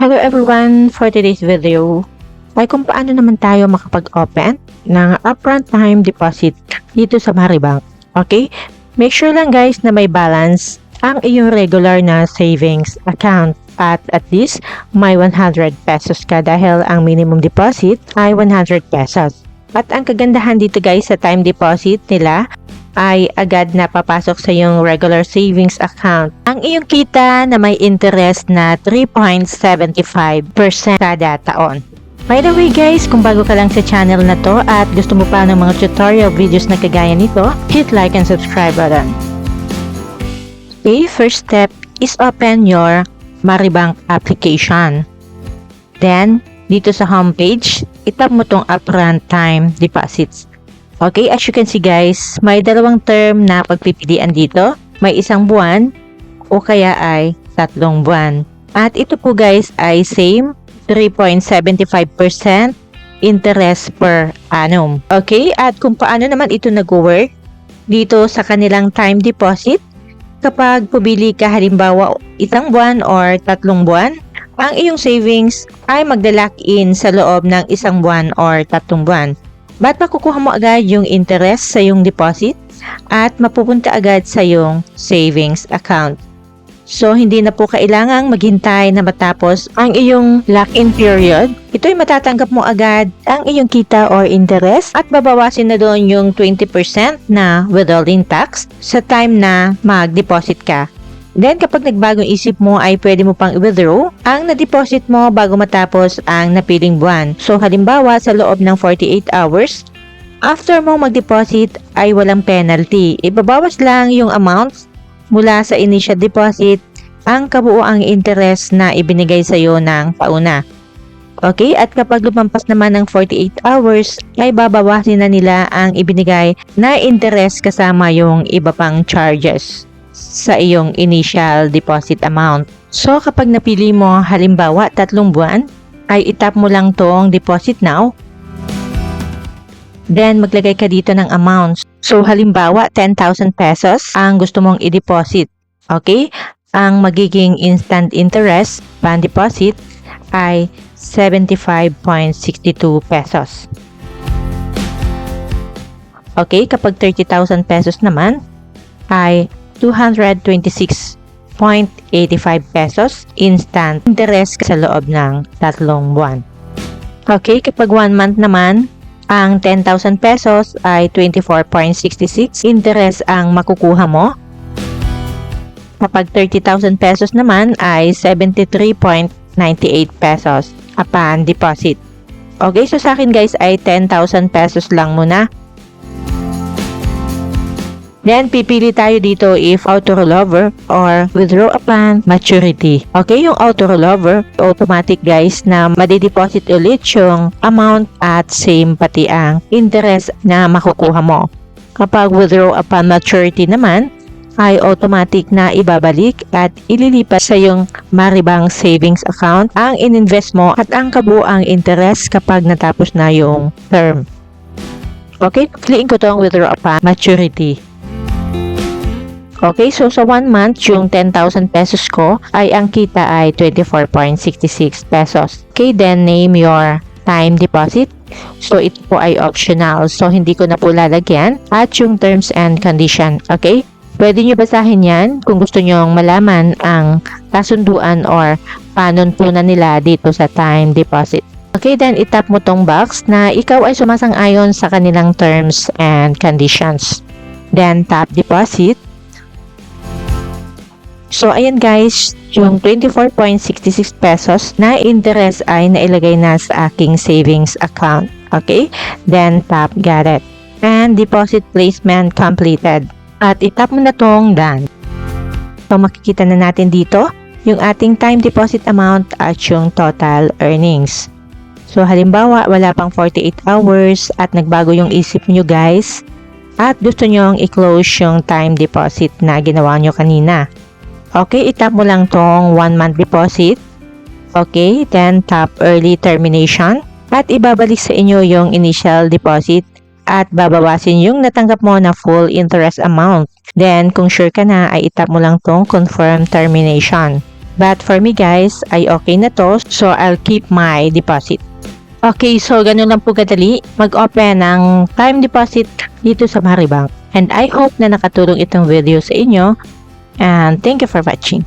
Hello everyone! For today's video ay kung paano naman tayo makapag-open ng upfront time deposit dito sa Maribank. Okay? Make sure lang guys na may balance ang iyong regular na savings account at least may 100 pesos ka dahil ang minimum deposit ay 100 pesos. At ang kagandahan dito guys sa time deposit nila ay agad na papasok sa iyong regular savings account ang iyong kita na may interest na 3.75% kada taon. By the way guys, kung bago ka lang sa channel na to at gusto mo pa ng mga tutorial videos na kagaya nito, hit like and subscribe button. Okay, first step is open your Maribank application. Then, dito sa homepage, itap mo tong upfront time deposits. Okay, as you can see guys, may dalawang term na pagpipilian dito. May 1 buwan o kaya ay 3 buwan. At ito po guys ay same 3.75% interest per annum. Okay, at kung paano naman ito nag-work dito sa kanilang time deposit, kapag pumili ka halimbawa 1 buwan or 3 buwan, ang iyong savings ay magda-lock in sa loob ng 1 buwan or 3 buwan. Ba't makukuha mo agad yung interest sa yung deposit at mapupunta agad sa yung savings account. So, hindi na po kailangang maghintay na matapos ang iyong lock-in period. Ito'y matatanggap mo agad ang iyong kita or interest at babawasin na doon yung 20% na withholding tax sa time na mag-deposit ka. Then, kapag nagbagong isip mo ay pwede mo pang i-withdraw ang na-deposit mo bago matapos ang napiling buwan. So, halimbawa, sa loob ng 48 hours, after mo mag-deposit ay walang penalty. Ibabawas lang yung amount mula sa initial deposit ang kabuuang interest na ibinigay sa iyo ng pauna. Okay? At kapag lumampas naman ng 48 hours, ay babawasin na nila ang ibinigay na interest kasama yung iba pang charges sa iyong initial deposit amount. So, kapag napili mo halimbawa 3 buwan, ay itap mo lang tong deposit now. Then, maglagay ka dito ng amounts. So, halimbawa 10,000 pesos ang gusto mong i-deposit. Okay? Ang magiging instant interest pan deposit ay 75.62 pesos. Okay? Kapag 30,000 pesos naman ay 226.85 pesos instant interest sa loob ng 3 buwan. Okay, kapag 1 month naman, ang 10,000 pesos ay 24.66 interest ang makukuha mo. Kapag 30,000 pesos naman ay 73.98 pesos upon deposit. Okay, so sa akin guys ay 10,000 pesos lang muna. Then, pipili tayo dito if auto rollover or withdraw upon maturity. Okay, yung auto rollover, automatic guys na madideposit ulit yung amount at same pati ang interest na makukuha mo. Kapag withdraw upon maturity naman, ay automatic na ibabalik at ililipat sa yung Maribank savings account ang ininvest mo at ang kabuuang interest kapag natapos na yung term. Okay, piliin ko tong withdraw upon maturity. Okay, so sa 1 month, yung 10,000 pesos ko ay ang kita ay 24.66 pesos. Okay, then name your time deposit. So, ito po ay optional. So, hindi ko na po lalagyan. At yung terms and condition. Okay? Pwede nyo basahin yan kung gusto nyo malaman ang kasunduan or panuntunan nila dito sa time deposit. Okay, then itap mo tong box na ikaw ay sumasang-ayon sa kanilang terms and conditions. Then, tap deposit. So, ayan guys, yung 24.66 pesos na interest ay nailagay na sa aking savings account. Okay? Then, tap got it. And deposit placement completed. At itap mo na tong done. So, makikita na natin dito yung ating time deposit amount at yung total earnings. So, halimbawa, wala pang 48 hours at nagbago yung isip nyo guys at gusto nyong i-close yung time deposit na ginawa nyo kanina. Okay, itap mo lang tong 1 month deposit. Okay, then tap early termination. At ibabalik sa inyo yung initial deposit at babawasin yung natanggap mo na full interest amount. Then, kung sure ka na, ay itap mo lang tong confirm termination. But for me guys, ay okay na to. So I'll keep my deposit. Okay, so ganun lang po kadali mag-open ng time deposit dito sa Maribank. And I hope na nakatulong itong video sa inyo. And thank you for watching.